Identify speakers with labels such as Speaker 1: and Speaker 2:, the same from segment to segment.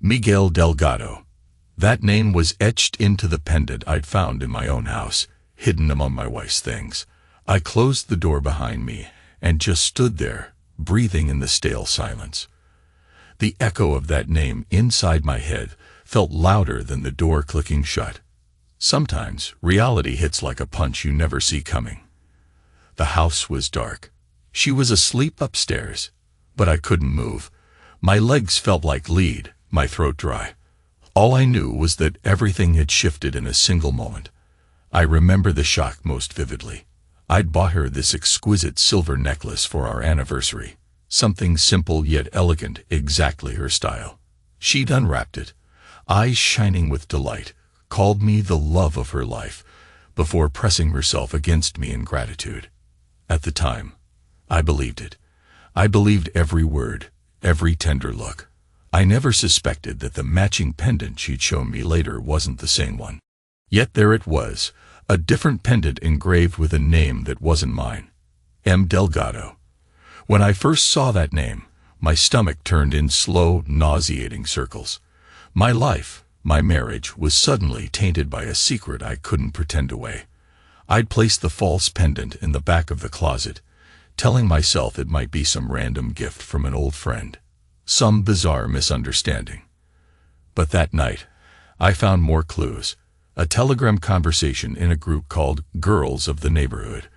Speaker 1: Miguel Delgado. That name was etched into the pendant I'd found in my own house, hidden among my wife's things. I closed the door behind me and just stood there, breathing in the stale silence. The echo of that name inside my head felt louder than the door clicking shut. Sometimes reality hits like a punch you never see coming. The house was dark. She was asleep upstairs, but I couldn't move. My legs felt like lead, my throat dry. All I knew was that everything had shifted in a single moment. I remember the shock most vividly. I'd bought her this exquisite silver necklace for our anniversary, something simple yet elegant, exactly her style. She'd unwrapped it, eyes shining with delight, called me the love of her life, before pressing herself against me in gratitude. At the time, I believed it. I believed every word, every tender look. I never suspected that the matching pendant she'd shown me later wasn't the same one. Yet there it was, a different pendant engraved with a name that wasn't mine. M. Delgado. When I first saw that name, my stomach turned in slow, nauseating circles. My life, my marriage, was suddenly tainted by a secret I couldn't pretend away. I'd placed the false pendant in the back of the closet, telling myself it might be some random gift from an old friend, some bizarre misunderstanding. But that night, I found more clues. A telegram conversation in a group called Girls of the Neighborhood,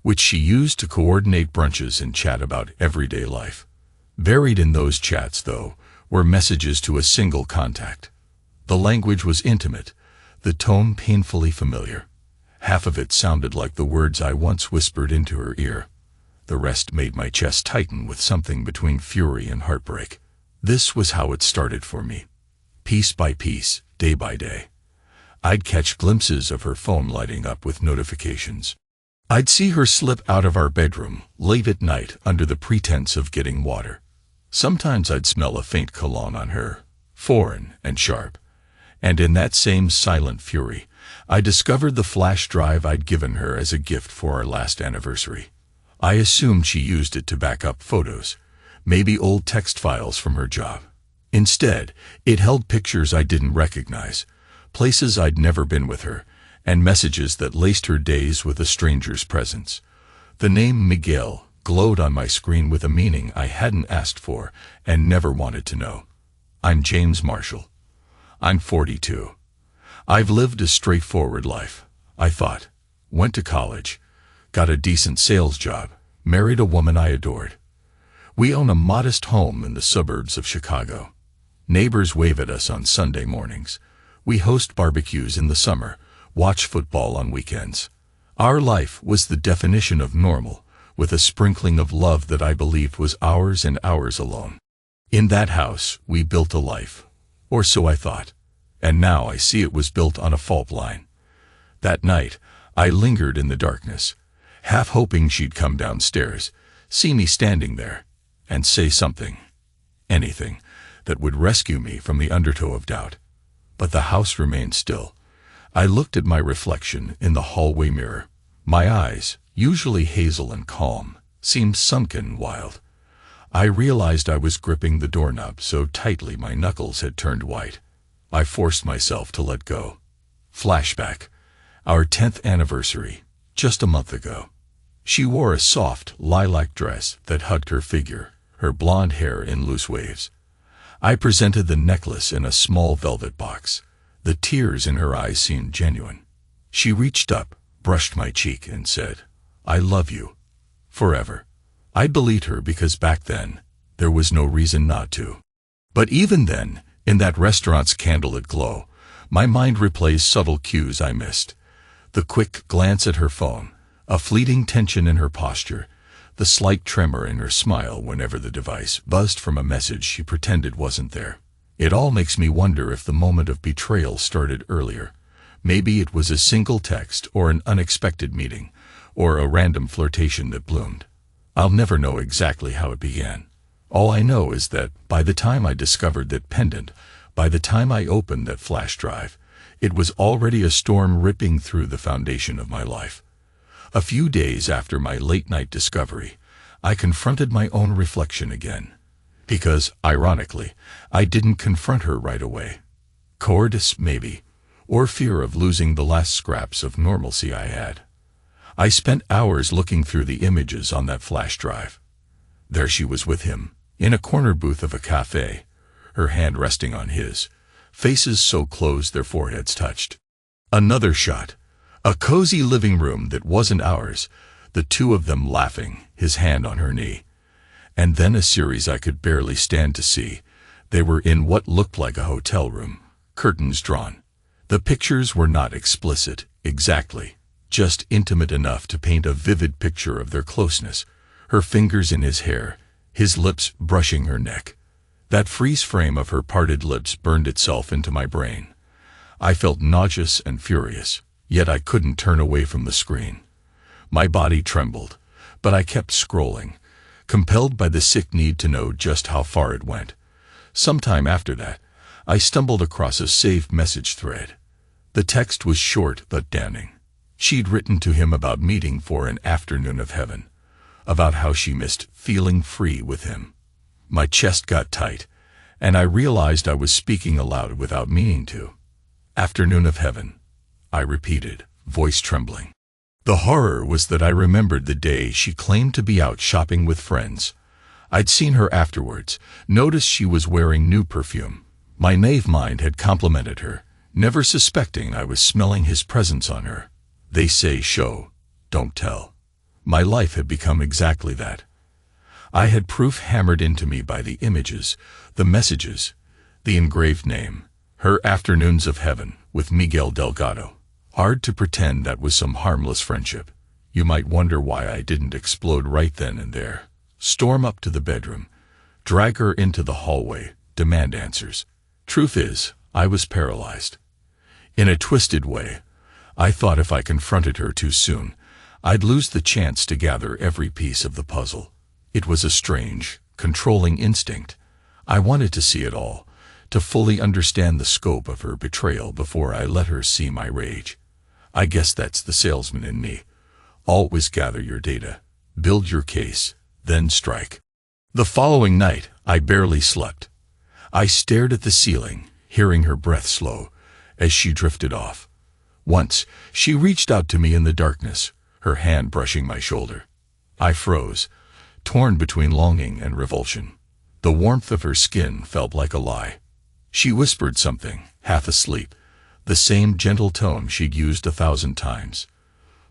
Speaker 1: which she used to coordinate brunches and chat about everyday life. Buried in those chats, though, were messages to a single contact. The language was intimate, the tone painfully familiar. Half of it sounded like the words I once whispered into her ear. The rest made my chest tighten with something between fury and heartbreak. This was how it started for me. Piece by piece, day by day. I'd catch glimpses of her phone lighting up with notifications. I'd see her slip out of our bedroom late at night under the pretense of getting water. Sometimes I'd smell a faint cologne on her, foreign and sharp. And in that same silent fury, I discovered the flash drive I'd given her as a gift for our last anniversary. I assumed she used it to back up photos, maybe old text files from her job. Instead, it held pictures I didn't recognize, places I'd never been with her, and messages that laced her days with a stranger's presence. The name Miguel glowed on my screen with a meaning I hadn't asked for and never wanted to know. I'm James Marshall. I'm 42. I've lived a straightforward life, I thought. Went to college, got a decent sales job, married a woman I adored. We own a modest home in the suburbs of Chicago. Neighbors wave at us on Sunday mornings. We host barbecues in the summer, watch football on weekends. Our life was the definition of normal, with a sprinkling of love that I believed was ours and ours alone. In that house, we built a life, or so I thought, and now I see it was built on a fault line. That night, I lingered in the darkness, half hoping she'd come downstairs, see me standing there, and say something, anything, that would rescue me from the undertow of doubt. But the house remained still. I looked at my reflection in the hallway mirror. My eyes, usually hazel and calm, seemed sunken, wild. I realized I was gripping the doorknob so tightly my knuckles had turned white. I forced myself to let go. Flashback. Our 10th anniversary, just a month ago. She wore a soft, lilac dress that hugged her figure, her blonde hair in loose waves. I presented the necklace in a small velvet box. The tears in her eyes seemed genuine. She reached up, brushed my cheek, and said, "I love you. Forever." I believed her because back then, there was no reason not to. But even then, in that restaurant's candlelit glow, my mind replayed subtle cues I missed. The quick glance at her phone, a fleeting tension in her posture, the slight tremor in her smile whenever the device buzzed from a message she pretended wasn't there. It all makes me wonder if the moment of betrayal started earlier. Maybe it was a single text or an unexpected meeting, or a random flirtation that bloomed. I'll never know exactly how it began. All I know is that by the time I discovered that pendant, by the time I opened that flash drive, it was already a storm ripping through the foundation of my life. A few days after my late-night discovery, I confronted my own reflection again. because, ironically, I didn't confront her right away. Cowardice, maybe, or fear of losing the last scraps of normalcy I had. I spent hours looking through the images on that flash drive. There she was with him, in a corner booth of a cafe, her hand resting on his, faces so close their foreheads touched. Another shot, a cozy living room that wasn't ours, the two of them laughing, his hand on her knee. And then a series I could barely stand to see. They were in what looked like a hotel room, curtains drawn. The pictures were not explicit, exactly, just intimate enough to paint a vivid picture of their closeness, her fingers in his hair, his lips brushing her neck. That freeze frame of her parted lips burned itself into my brain. I felt nauseous and furious, yet I couldn't turn away from the screen. My body trembled, but I kept scrolling, compelled by the sick need to know just how far it went. Sometime after that, I stumbled across a saved message thread. The text was short but damning. She'd written to him about meeting for an afternoon of heaven, about how she missed feeling free with him. My chest got tight, and I realized I was speaking aloud without meaning to. Afternoon of heaven, I repeated, voice trembling. The horror was that I remembered the day she claimed to be out shopping with friends. I'd seen her afterwards, noticed she was wearing new perfume. My naive mind had complimented her, never suspecting I was smelling his presence on her. They say show, don't tell. My life had become exactly that. I had proof hammered into me by the images, the messages, the engraved name, her afternoons of heaven with Miguel Delgado. Hard to pretend that was some harmless friendship. You might wonder why I didn't explode right then and there. Storm up to the bedroom, drag her into the hallway, demand answers. Truth is, I was paralyzed. In a twisted way, I thought if I confronted her too soon, I'd lose the chance to gather every piece of the puzzle. It was a strange, controlling instinct. I wanted to see it all, to fully understand the scope of her betrayal before I let her see my rage. I guess that's the salesman in me. Always gather your data, build your case, then strike. The following night, I barely slept. I stared at the ceiling, hearing her breath slow, as she drifted off. Once, she reached out to me in the darkness, her hand brushing my shoulder. I froze, torn between longing and revulsion. The warmth of her skin felt like a lie. She whispered something, half asleep, the same gentle tone she'd used 1,000 times.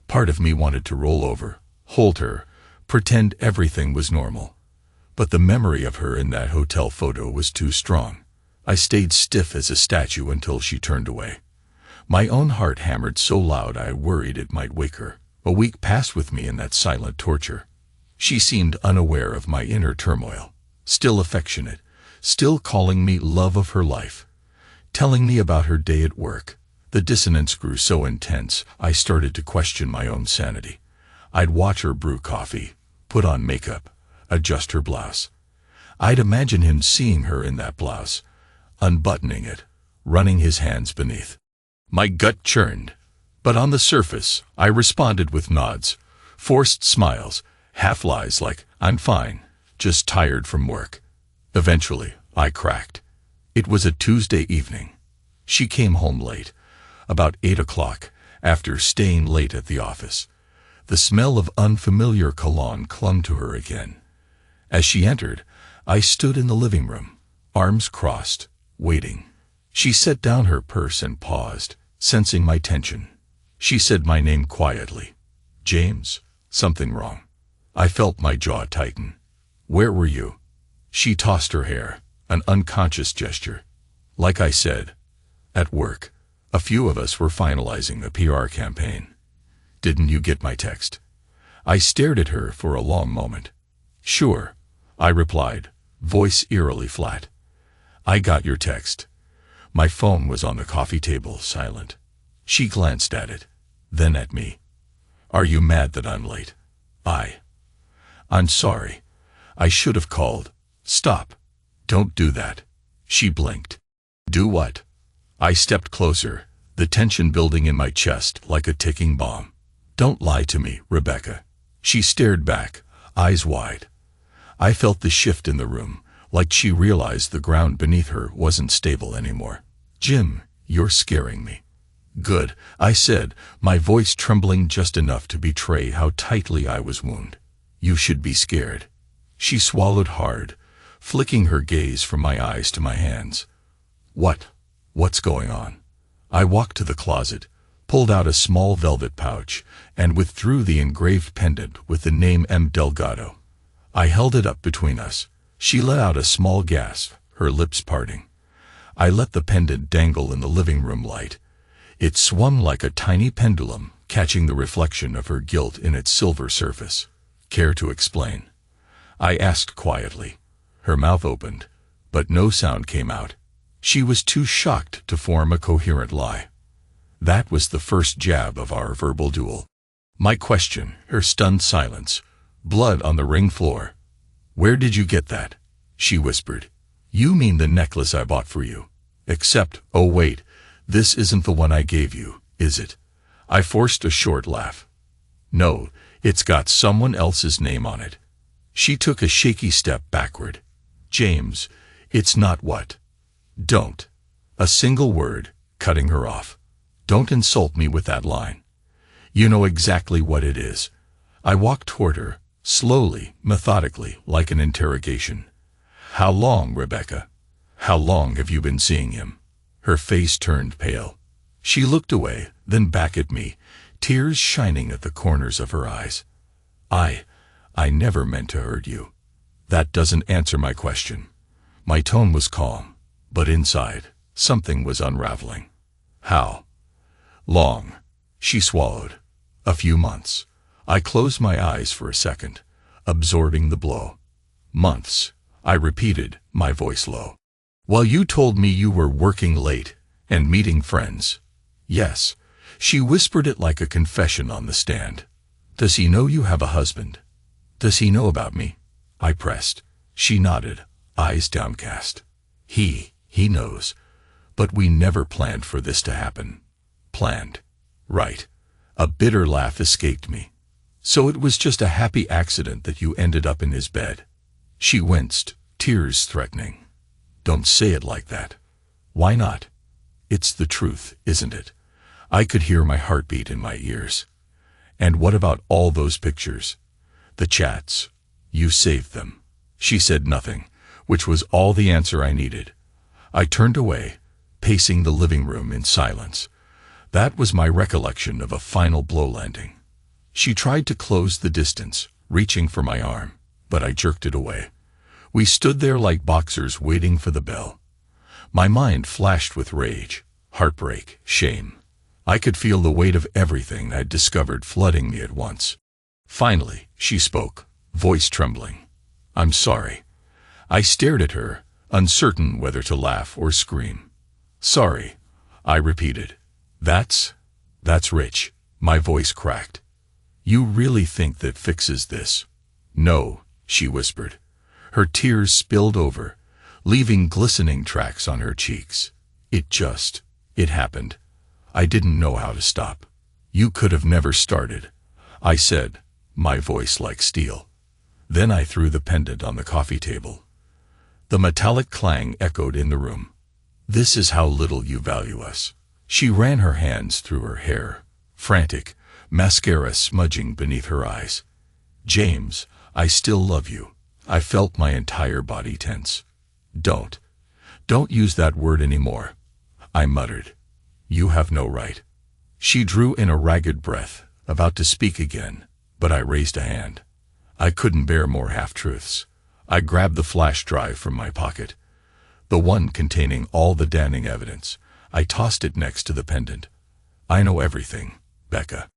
Speaker 1: Part of me wanted to roll over, hold her, pretend everything was normal. But the memory of her in that hotel photo was too strong. I stayed stiff as a statue until she turned away. My own heart hammered so loud I worried it might wake her. A week passed with me in that silent torture. She seemed unaware of my inner turmoil, still affectionate, still calling me love of her life, telling me about her day at work. The dissonance grew so intense, I started to question my own sanity. I'd watch her brew coffee, put on makeup, adjust her blouse. I'd imagine him seeing her in that blouse, unbuttoning it, running his hands beneath. My gut churned, but on the surface, I responded with nods, forced smiles, half lies like, I'm fine, just tired from work. Eventually, I cracked. It was a Tuesday evening. She came home late, about 8 o'clock, after staying late at the office. The smell of unfamiliar cologne clung to her again. As she entered, I stood in the living room, arms crossed, waiting. She set down her purse and paused, sensing my tension. She said my name quietly. James, something wrong. I felt my jaw tighten. Where were you? She tossed her hair, an unconscious gesture. Like I said, at work. A few of us were finalizing a PR campaign. Didn't you get my text? I stared at her for a long moment. Sure, I replied, voice eerily flat. I got your text. My phone was on the coffee table, silent. She glanced at it, then at me. Are you mad that I'm late? I'm sorry. I should have called. Stop. Don't do that. She blinked. Do what? I stepped closer, the tension building in my chest like a ticking bomb. Don't lie to me, Rebecca. She stared back, eyes wide. I felt the shift in the room, like she realized the ground beneath her wasn't stable anymore. "Jim, you're scaring me." "Good," I said, my voice trembling just enough to betray how tightly I was wounded. "You should be scared." She swallowed hard, flicking her gaze from my eyes to my hands. What's going on?" I walked to the closet, pulled out a small velvet pouch, and withdrew the engraved pendant with the name M. Delgado. I held it up between us. She let out a small gasp, her lips parting. I let the pendant dangle in the living room light. It swung like a tiny pendulum, catching the reflection of her guilt in its silver surface. "Care to explain?" I asked quietly. Her mouth opened, but no sound came out. She was too shocked to form a coherent lie. That was the first jab of our verbal duel. My question, her stunned silence, blood on the ring floor. "Where did you get that?" she whispered. "You mean the necklace I bought for you. Except, oh wait, this isn't the one I gave you, is it?" I forced a short laugh. "No, it's got someone else's name on it." She took a shaky step backward. "James, it's not what?" "Don't." A single word, cutting her off. "Don't insult me with that line. You know exactly what it is." I walked toward her, slowly, methodically, like an interrogation. "How long, Rebecca? How long have you been seeing him?" Her face turned pale. She looked away, then back at me, tears shining at the corners of her eyes. I never meant to hurt you." "That doesn't answer my question." My tone was calm, but inside, something was unraveling. "How long?" She swallowed. "A few months." I closed my eyes for a second, absorbing the blow. "Months," I repeated, my voice low. "Well, you told me you were working late and meeting friends." "Yes." She whispered it like a confession on the stand. "Does he know you have a husband? Does he know about me?" I pressed. She nodded, eyes downcast. He knows. But we never planned for this to happen." "Planned?" "Right." A bitter laugh escaped me. "So it was just a happy accident that you ended up in his bed?" She winced, tears threatening. "Don't say it like that." "Why not?" "It's the truth, isn't it?" I could hear my heartbeat in my ears. "And what about all those pictures? The chats? You saved them." She said nothing, which was all the answer I needed. I turned away, pacing the living room in silence. That was my recollection of a final blow landing. She tried to close the distance, reaching for my arm, but I jerked it away. We stood there like boxers waiting for the bell. My mind flashed with rage, heartbreak, shame. I could feel the weight of everything I'd discovered flooding me at once. Finally, she spoke, voice trembling. "I'm sorry." I stared at her, uncertain whether to laugh or scream. "Sorry," I repeated. That's rich." My voice cracked. "You really think that fixes this?" "No," she whispered. Her tears spilled over, leaving glistening tracks on her cheeks. It happened. I didn't know how to stop." "You could have never started," I said, my voice like steel. Then I threw the pendant on the coffee table. The metallic clang echoed in the room. "This is how little you value us." She ran her hands through her hair, frantic, mascara smudging beneath her eyes. "James, I still love you." I felt my entire body tense. Don't use that word anymore," I muttered. "You have no right." She drew in a ragged breath, about to speak again, but I raised a hand. I couldn't bear more half-truths. I grabbed the flash drive from my pocket, the one containing all the damning evidence. I tossed it next to the pendant. "I know everything, Becca.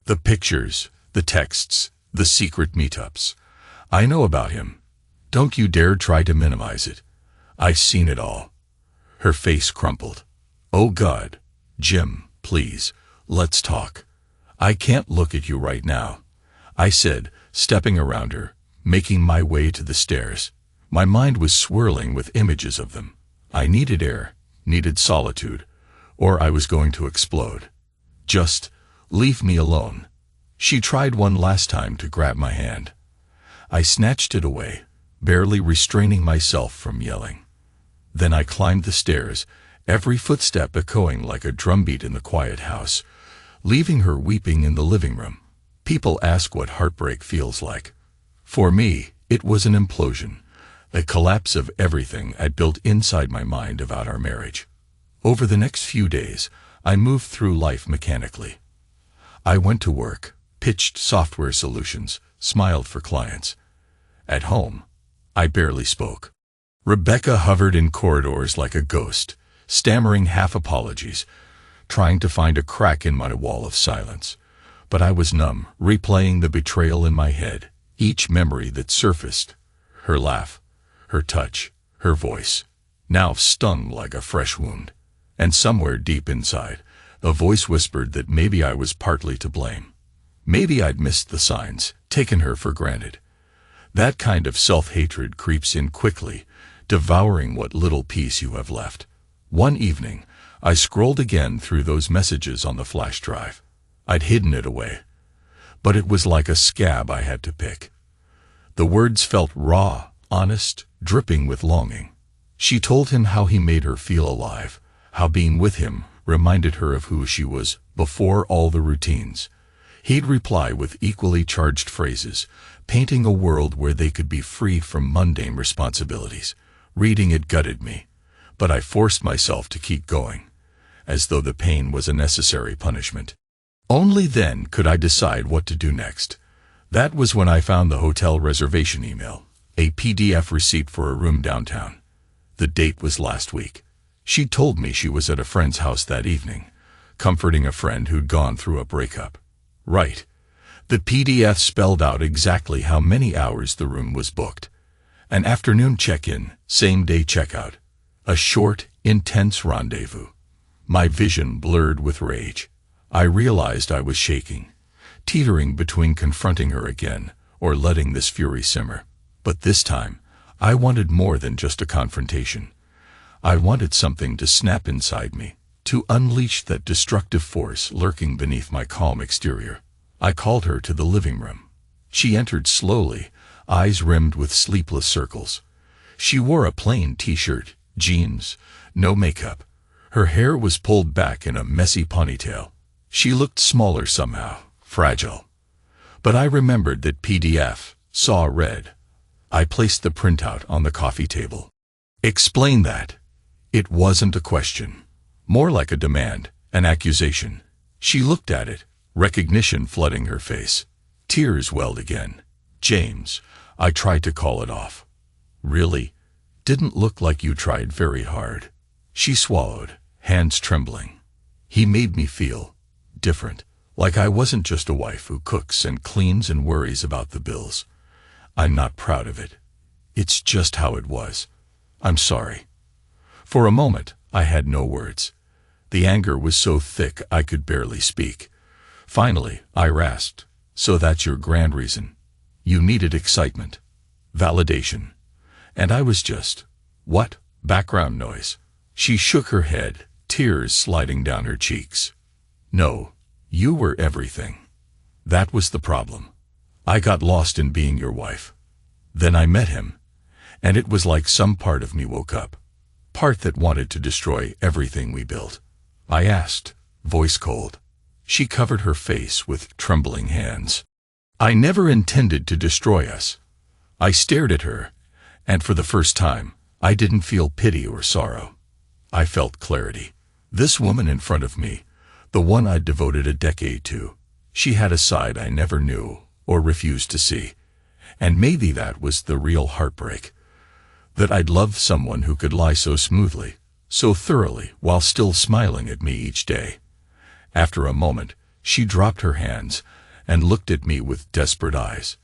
Speaker 1: The pictures, the texts, the secret meetups. I know about him. Don't you dare try to minimize it. I've seen it all." Her face crumpled. "Oh God, Jim, please, let's talk." "I can't look at you right now," I said, stepping around her, making my way to the stairs. My mind was swirling with images of them. I needed air, needed solitude, or I was going to explode. "Just leave me alone." She tried one last time to grab my hand. I snatched it away, barely restraining myself from yelling. Then I climbed the stairs, every footstep echoing like a drumbeat in the quiet house, leaving her weeping in the living room. People ask what heartbreak feels like. For me, it was an implosion, a collapse of everything I'd built inside my mind about our marriage. Over the next few days, I moved through life mechanically. I went to work, pitched software solutions, smiled for clients. At home, I barely spoke. Rebecca hovered in corridors like a ghost, stammering half apologies, trying to find a crack in my wall of silence. But I was numb, replaying the betrayal in my head, each memory that surfaced. Her laugh, her touch, her voice, now stung like a fresh wound. And somewhere deep inside, a voice whispered that maybe I was partly to blame. Maybe I'd missed the signs, taken her for granted. That kind of self-hatred creeps in quickly, devouring what little peace you have left. One evening, I scrolled again through those messages on the flash drive. I'd hidden it away, but it was like a scab I had to pick. The words felt raw, honest, dripping with longing. She told him how he made her feel alive, how being with him reminded her of who she was before all the routines. He'd reply with equally charged phrases, painting a world where they could be free from mundane responsibilities. Reading it gutted me, but I forced myself to keep going, as though the pain was a necessary punishment. Only then could I decide what to do next. That was when I found the hotel reservation email, a PDF receipt for a room downtown. The date was last week. She'd told me she was at a friend's house that evening, comforting a friend who'd gone through a breakup. Right. The PDF spelled out exactly how many hours the room was booked. An afternoon check-in, same-day checkout. A short, intense rendezvous. My vision blurred with rage. I realized I was shaking, teetering between confronting her again or letting this fury simmer. But this time, I wanted more than just a confrontation. I wanted something to snap inside me, to unleash that destructive force lurking beneath my calm exterior. I called her to the living room. She entered slowly, eyes rimmed with sleepless circles. She wore a plain t-shirt, jeans, no makeup. Her hair was pulled back in a messy ponytail. She looked smaller somehow, fragile. But I remembered that PDF, saw red. I placed the printout on the coffee table. Explain that. It wasn't a question. More like a demand, an accusation. She looked at it, recognition flooding her face. Tears welled again. James, I tried to call it off. Really? Didn't look like you tried very hard. She swallowed, hands trembling. He made me feel different, like I wasn't just a wife who cooks and cleans and worries about the bills. I'm not proud of it. It's just how it was. I'm sorry. For a moment, I had no words. The anger was so thick I could barely speak. Finally, I rasped, so that's your grand reason. You needed excitement, validation. And I was just, what? Background noise. She shook her head, tears sliding down her cheeks. No, you were everything. That was the problem. I got lost in being your wife. Then I met him, and it was like some part of me woke up. Part that wanted to destroy everything we built. I asked, voice cold. She covered her face with trembling hands. I never intended to destroy us. I stared at her, and for the first time, I didn't feel pity or sorrow. I felt clarity. This woman in front of me, the one I'd devoted a decade to, she had a side I never knew or refused to see. And maybe that was the real heartbreak. That I'd loved someone who could lie so smoothly, so thoroughly, while still smiling at me each day. After a moment, she dropped her hands and looked at me with desperate eyes.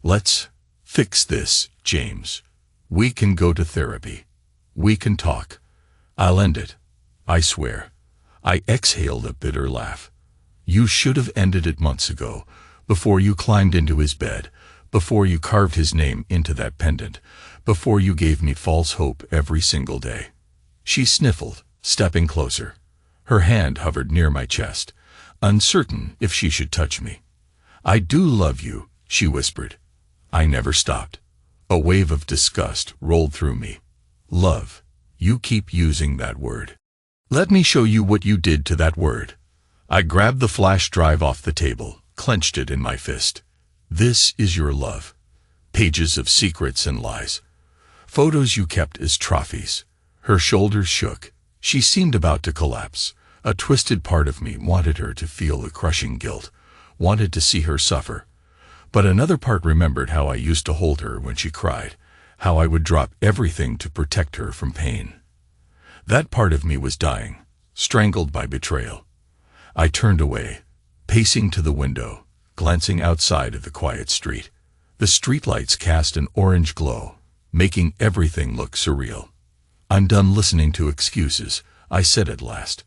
Speaker 1: Let's fix this, James. We can go to therapy. We can talk. I'll end it. I swear. I exhaled a bitter laugh. You should have ended it months ago, before you climbed into his bed, before you carved his name into that pendant, before you gave me false hope every single day. She sniffled, stepping closer. Her hand hovered near my chest, uncertain if she should touch me. I do love you, she whispered. I never stopped. A wave of disgust rolled through me. Love, you keep using that word. Let me show you what you did to that word. I grabbed the flash drive off the table, clenched it in my fist. This is your love. Pages of secrets and lies. Photos you kept as trophies. Her shoulders shook. She seemed about to collapse. A twisted part of me wanted her to feel the crushing guilt, wanted to see her suffer. But another part remembered how I used to hold her when she cried, how I would drop everything to protect her from pain. That part of me was dying, strangled by betrayal. I turned away, pacing to the window, glancing outside at the quiet street. The streetlights cast an orange glow, making everything look surreal. I'm done listening to excuses, I said at last.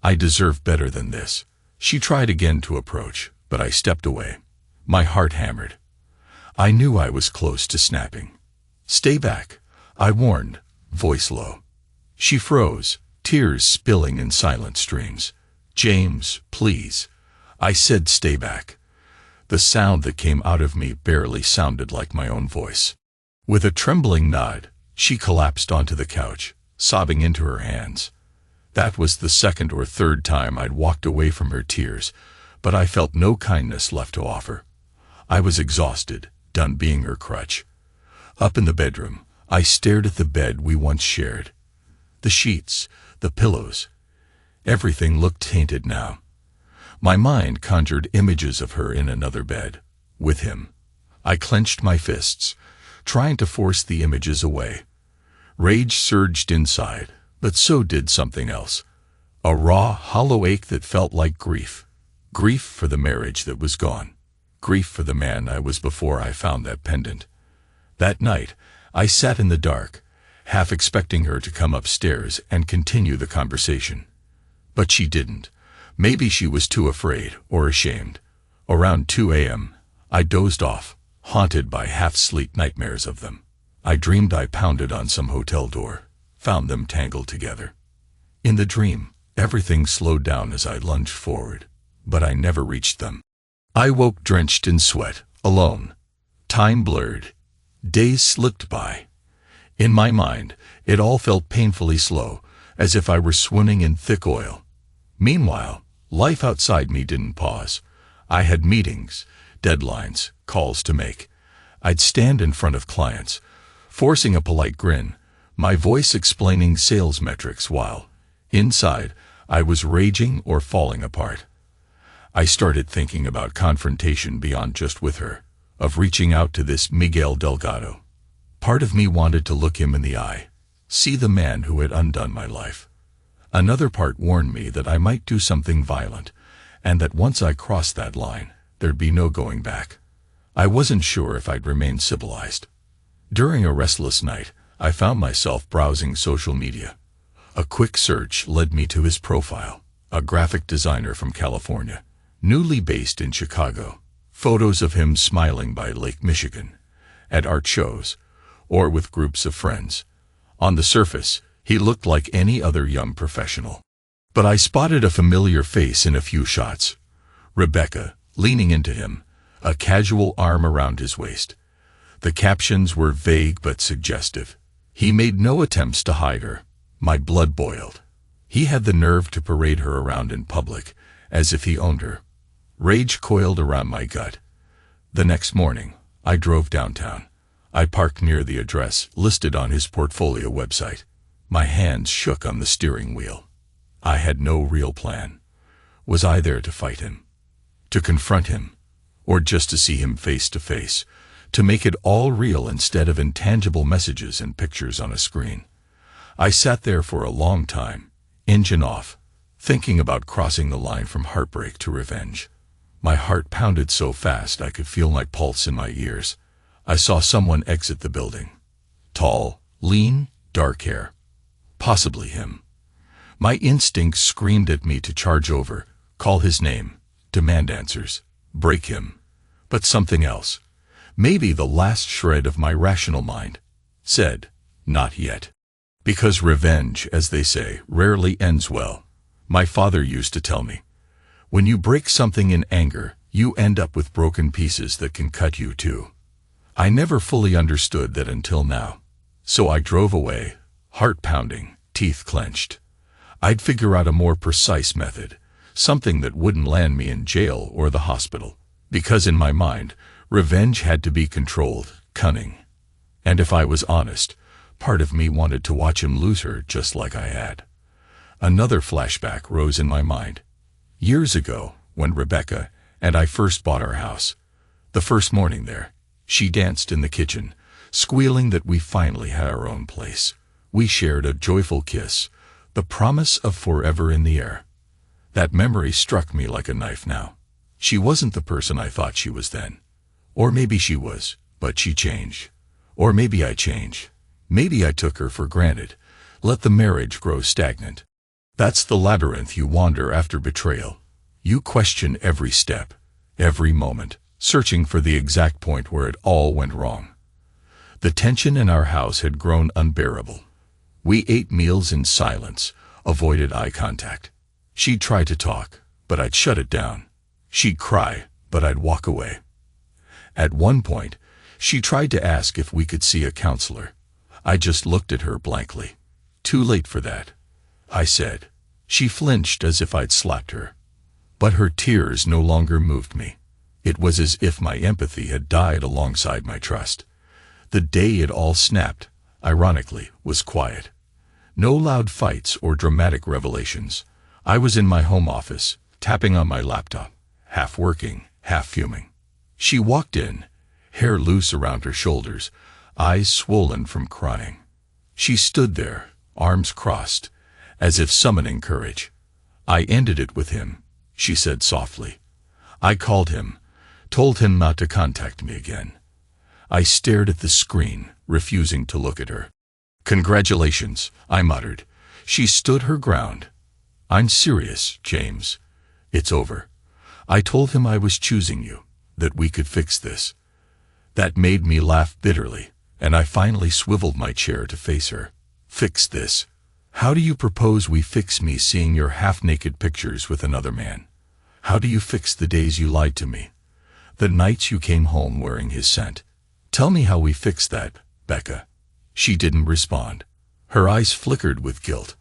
Speaker 1: I deserve better than this. She tried again to approach, but I stepped away. My heart hammered. I knew I was close to snapping. Stay back, I warned, voice low. She froze, tears spilling in silent streams. James, please. I said stay back. The sound that came out of me barely sounded like my own voice. With a trembling nod, she collapsed onto the couch, sobbing into her hands. That was the second or third time I'd walked away from her tears, but I felt no kindness left to offer. I was exhausted, done being her crutch. Up in the bedroom, I stared at the bed we once shared. The sheets, the pillows, everything looked tainted now. My mind conjured images of her in another bed, with him. I clenched my fists, trying to force the images away. Rage surged inside, but so did something else. A raw, hollow ache that felt like grief. Grief for the marriage that was gone. Grief for the man I was before I found that pendant. That night, I sat in the dark, half expecting her to come upstairs and continue the conversation. But she didn't. Maybe she was too afraid or ashamed. Around 2 a.m., I dozed off, haunted by half-sleep nightmares of them. I dreamed I pounded on some hotel door, found them tangled together. In the dream, everything slowed down as I lunged forward, but I never reached them. I woke drenched in sweat, alone. Time blurred. Days slipped by. In my mind, it all felt painfully slow, as if I were swimming in thick oil. Meanwhile, life outside me didn't pause. I had meetings, deadlines, calls to make. I'd stand in front of clients, forcing a polite grin, my voice explaining sales metrics while, inside, I was raging or falling apart. I started thinking about confrontation beyond just with her, of reaching out to this Miguel Delgado. Part of me wanted to look him in the eye, see the man who had undone my life. Another part warned me that I might do something violent, and that once I crossed that line, there'd be no going back. I wasn't sure if I'd remain civilized. During a restless night, I found myself browsing social media. A quick search led me to his profile, a graphic designer from California, newly based in Chicago. Photos of him smiling by Lake Michigan, at art shows, or with groups of friends. On the surface, he looked like any other young professional. But I spotted a familiar face in a few shots. Rebecca, leaning into him, a casual arm around his waist. The captions were vague but suggestive. He made no attempts to hide her. My blood boiled. He had the nerve to parade her around in public, as if he owned her. Rage coiled around my gut. The next morning, I drove downtown. I parked near the address listed on his portfolio website. My hands shook on the steering wheel. I had no real plan. Was I there to fight him? To confront him? Or just to see him face to face? To make it all real instead of intangible messages and pictures on a screen? I sat there for a long time, engine off, thinking about crossing the line from heartbreak to revenge. My heart pounded so fast I could feel my pulse in my ears. I saw someone exit the building. Tall, lean, dark hair. Possibly him. My instincts screamed at me to charge over, call his name, demand answers, break him. But something else, maybe the last shred of my rational mind, said, not yet. Because revenge, as they say, rarely ends well. My father used to tell me, when you break something in anger, you end up with broken pieces that can cut you too. I never fully understood that until now. So I drove away, heart pounding, teeth clenched. I'd figure out a more precise method, something that wouldn't land me in jail or the hospital. Because in my mind, revenge had to be controlled, cunning. And if I was honest, part of me wanted to watch him lose her just like I had. Another flashback rose in my mind. Years ago, when Rebecca and I first bought our house, the first morning there, she danced in the kitchen, squealing that we finally had our own place. We shared a joyful kiss, the promise of forever in the air. That memory struck me like a knife now. She wasn't the person I thought she was then. Or maybe she was, but she changed. Or maybe I changed. Maybe I took her for granted, let the marriage grow stagnant. That's the labyrinth you wander after betrayal. You question every step, every moment, searching for the exact point where it all went wrong. The tension in our house had grown unbearable. We ate meals in silence, avoided eye contact. She'd try to talk, but I'd shut it down. She'd cry, but I'd walk away. At one point, she tried to ask if we could see a counselor. I just looked at her blankly. Too late for that, I said. She flinched as if I'd slapped her. But her tears no longer moved me. It was as if my empathy had died alongside my trust. The day it all snapped, ironically, was quiet. No loud fights or dramatic revelations. I was in my home office, tapping on my laptop, half working, half fuming. She walked in, hair loose around her shoulders, eyes swollen from crying. She stood there, arms crossed, as if summoning courage. I ended it with him, she said softly. I called him, told him not to contact me again. I stared at the screen, refusing to look at her. Congratulations, I muttered. She stood her ground. I'm serious, James. It's over. I told him I was choosing you, that we could fix this. That made me laugh bitterly, and I finally swiveled my chair to face her. Fix this? How do you propose we fix me seeing your half-naked pictures with another man? How do you fix the days you lied to me? The nights you came home wearing his scent? Tell me how we fix that, Becca. She didn't respond. Her eyes flickered with guilt.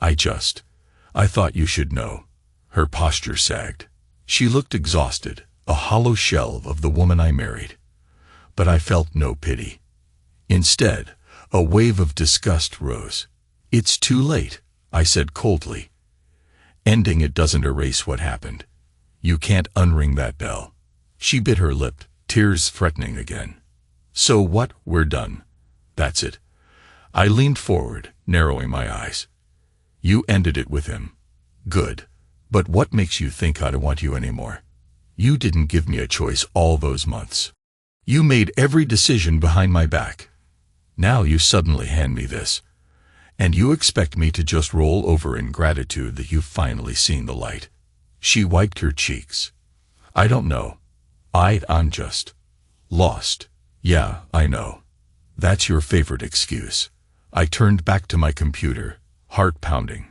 Speaker 1: I thought you should know. Her posture sagged. She looked exhausted, a hollow shell of the woman I married. But I felt no pity. Instead, a wave of disgust rose. It's too late, I said coldly. Ending it doesn't erase what happened. You can't unring that bell. She bit her lip, tears threatening again. So what? We're done. That's it. I leaned forward, narrowing my eyes. You ended it with him. Good. But what makes you think I don't want you anymore? You didn't give me a choice all those months. You made every decision behind my back. Now you suddenly hand me this. And you expect me to just roll over in gratitude that you've finally seen the light. She wiped her cheeks. I don't know. I'm just lost. Yeah, I know. That's your favorite excuse. I turned back to my computer, heart pounding.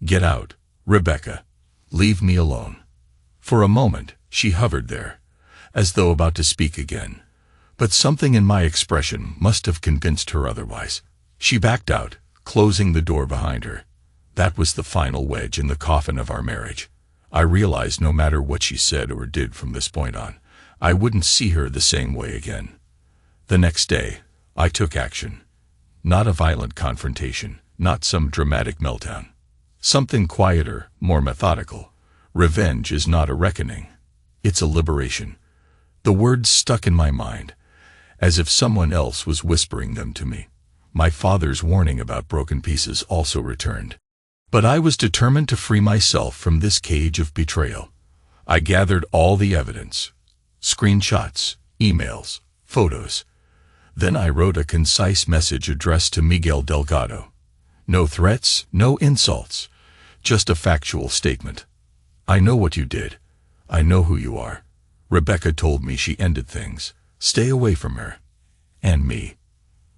Speaker 1: Get out, Rebecca. Leave me alone. For a moment, she hovered there, as though about to speak again. But something in my expression must have convinced her otherwise. She backed out, closing the door behind her. That was the final wedge in the coffin of our marriage. I realized no matter what she said or did from this point on, I wouldn't see her the same way again. The next day, I took action. Not a violent confrontation, not some dramatic meltdown. Something quieter, more methodical. Revenge is not a reckoning. It's a liberation. The words stuck in my mind, as if someone else was whispering them to me. My father's warning about broken pieces also returned. But I was determined to free myself from this cage of betrayal. I gathered all the evidence. Screenshots, emails, photos. Then I wrote a concise message addressed to Miguel Delgado. No threats, no insults, just a factual statement. I know what you did. I know who you are. Rebecca told me she ended things. Stay away from her. And me.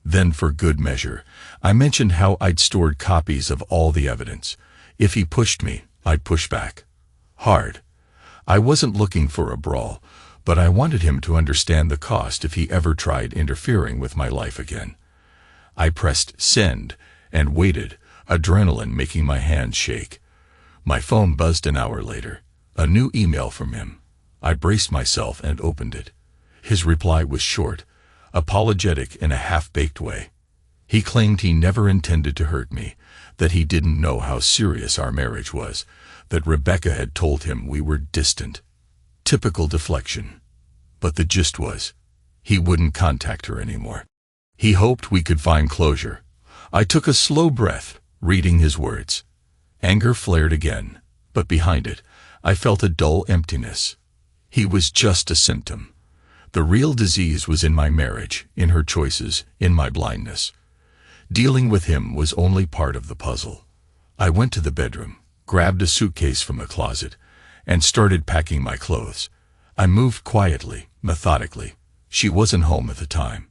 Speaker 1: Then for good measure, I mentioned how I'd stored copies of all the evidence. If he pushed me, I'd push back. Hard. I wasn't looking for a brawl, but I wanted him to understand the cost if he ever tried interfering with my life again. I pressed send and waited, adrenaline making my hands shake. My phone buzzed an hour later. A new email from him. I braced myself and opened it. His reply was short, apologetic in a half-baked way. He claimed he never intended to hurt me, that he didn't know how serious our marriage was, that Rebecca had told him we were distant. Typical deflection. But the gist was, he wouldn't contact her anymore. He hoped we could find closure. I took a slow breath, reading his words. Anger flared again, but behind it, I felt a dull emptiness. He was just a symptom. The real disease was in my marriage, in her choices, in my blindness. Dealing with him was only part of the puzzle. I went to the bedroom, grabbed a suitcase from the closet, and started packing my clothes. I moved quietly, methodically. She wasn't home at the time.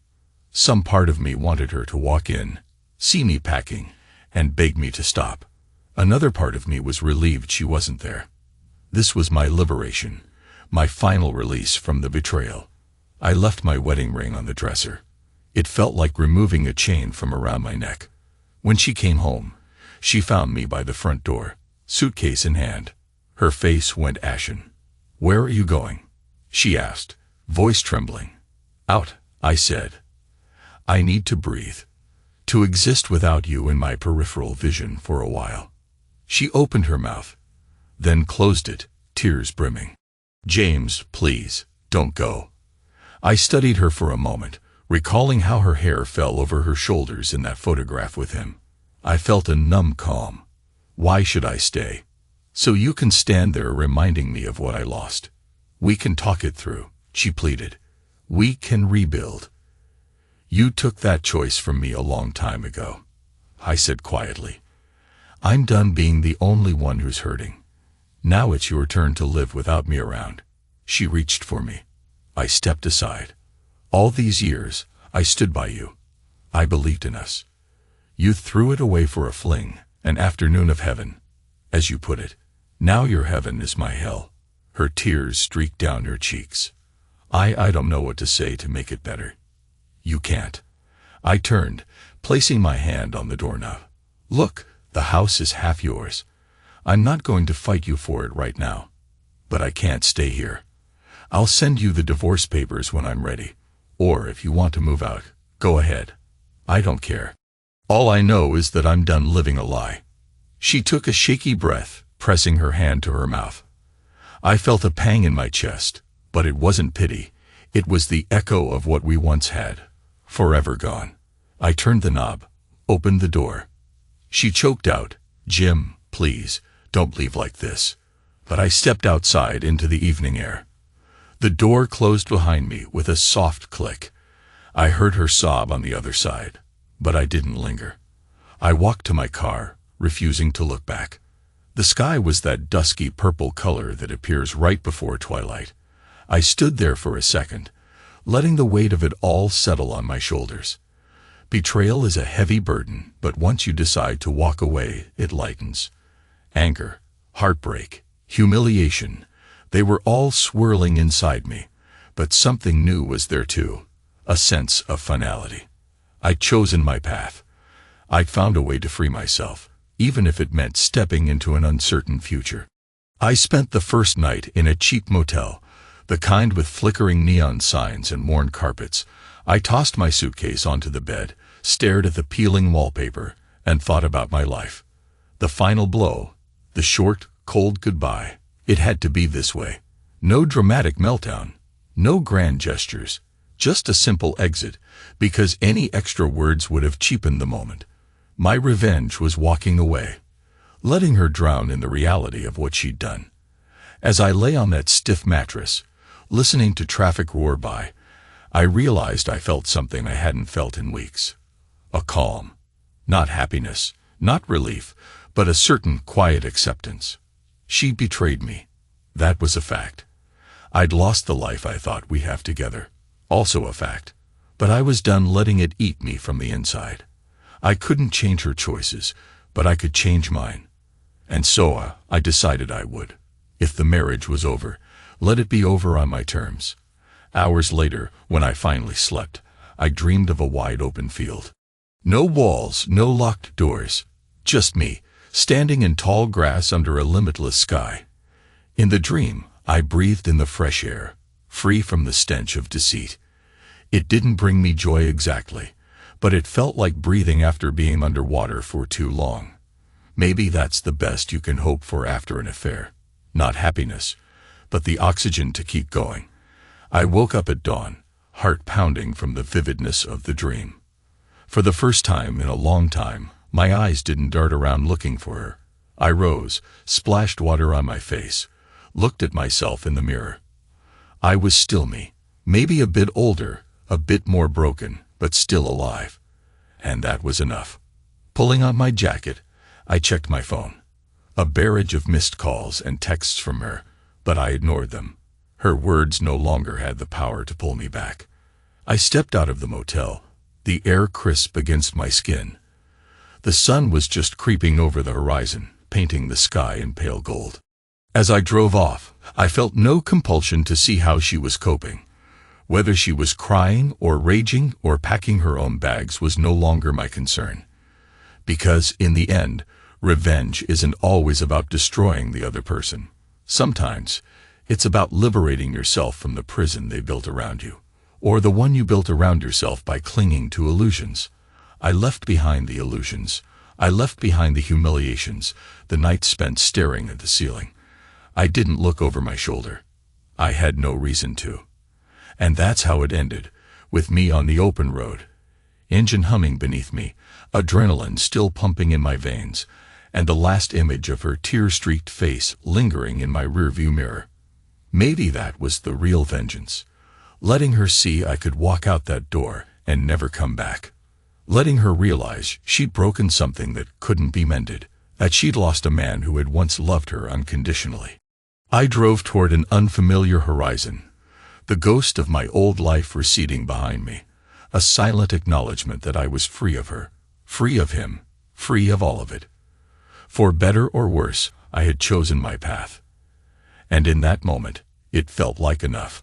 Speaker 1: Some part of me wanted her to walk in, see me packing, and beg me to stop. Another part of me was relieved she wasn't there. This was my liberation, my final release from the betrayal. I left my wedding ring on the dresser. It felt like removing a chain from around my neck. When she came home, she found me by the front door, suitcase in hand. Her face went ashen. "Where are you going?" she asked, voice trembling. "Out," I said. "I need to breathe. To exist without you in my peripheral vision for a while." She opened her mouth, then closed it, tears brimming. "James, please, don't go." I studied her for a moment, recalling how her hair fell over her shoulders in that photograph with him. I felt a numb calm. Why should I stay? "So you can stand there reminding me of what I lost. We can talk it through," she pleaded. "We can rebuild." "You took that choice from me a long time ago," I said quietly. "I'm done being the only one who's hurting. Now it's your turn to live without me around." She reached for me. I stepped aside. "All these years, I stood by you. I believed in us. You threw it away for a fling, an afternoon of heaven, as you put it. Now your heaven is my hell." Her tears streaked down her cheeks. I don't know what to say to make it better. "You can't." I turned, placing my hand on the doorknob. "Look, the house is half yours. I'm not going to fight you for it right now. But I can't stay here. I'll send you the divorce papers when I'm ready. Or if you want to move out, go ahead. I don't care. All I know is that I'm done living a lie." She took a shaky breath, pressing her hand to her mouth. I felt a pang in my chest, but it wasn't pity. It was the echo of what we once had, forever gone. I turned the knob, opened the door. She choked out, "Jim, please, don't leave like this." But I stepped outside into the evening air. The door closed behind me with a soft click. I heard her sob on the other side, but I didn't linger. I walked to my car, refusing to look back. The sky was that dusky purple color that appears right before twilight. I stood there for a second, letting the weight of it all settle on my shoulders. Betrayal is a heavy burden, but once you decide to walk away, it lightens. Anger, heartbreak, humiliation, they were all swirling inside me, but something new was there too, a sense of finality. I'd chosen my path. I'd found a way to free myself, even if it meant stepping into an uncertain future. I spent the first night in a cheap motel, the kind with flickering neon signs and worn carpets. I tossed my suitcase onto the bed, stared at the peeling wallpaper, and thought about my life. The final blow, the short, cold goodbye. It had to be this way. No dramatic meltdown, no grand gestures, just a simple exit, because any extra words would have cheapened the moment. My revenge was walking away, letting her drown in the reality of what she'd done. As I lay on that stiff mattress, listening to traffic roar by, I realized I felt something I hadn't felt in weeks. A calm. Not happiness, not relief, but a certain quiet acceptance. She betrayed me. That was a fact. I'd lost the life I thought we have together. Also a fact. But I was done letting it eat me from the inside. I couldn't change her choices, but I could change mine. And so I decided I would. If the marriage was over, let it be over on my terms. Hours later, when I finally slept, I dreamed of a wide-open field. No walls, no locked doors, just me, standing in tall grass under a limitless sky. In the dream, I breathed in the fresh air, free from the stench of deceit. It didn't bring me joy exactly, but it felt like breathing after being underwater for too long. Maybe that's the best you can hope for after an affair. Not happiness, but the oxygen to keep going. I woke up at dawn, heart pounding from the vividness of the dream. For the first time in a long time, my eyes didn't dart around looking for her. I rose, splashed water on my face, looked at myself in the mirror. I was still me, maybe a bit older, a bit more broken, but still alive. And that was enough. Pulling on my jacket, I checked my phone. A barrage of missed calls and texts from her, but I ignored them. Her words no longer had the power to pull me back. I stepped out of the motel, the air crisp against my skin. The sun was just creeping over the horizon, painting the sky in pale gold. As I drove off, I felt no compulsion to see how she was coping. Whether she was crying or raging or packing her own bags was no longer my concern. Because, in the end, revenge isn't always about destroying the other person. Sometimes, it's about liberating yourself from the prison they built around you, or the one you built around yourself by clinging to illusions. I left behind the illusions. I left behind the humiliations, the nights spent staring at the ceiling. I didn't look over my shoulder. I had no reason to. And that's how it ended, with me on the open road. Engine humming beneath me, adrenaline still pumping in my veins, and the last image of her tear-streaked face lingering in my rearview mirror. Maybe that was the real vengeance. Letting her see I could walk out that door and never come back. Letting her realize she'd broken something that couldn't be mended, that she'd lost a man who had once loved her unconditionally. I drove toward an unfamiliar horizon, the ghost of my old life receding behind me, a silent acknowledgement that I was free of her, free of him, free of all of it. For better or worse, I had chosen my path. And in that moment, it felt like enough.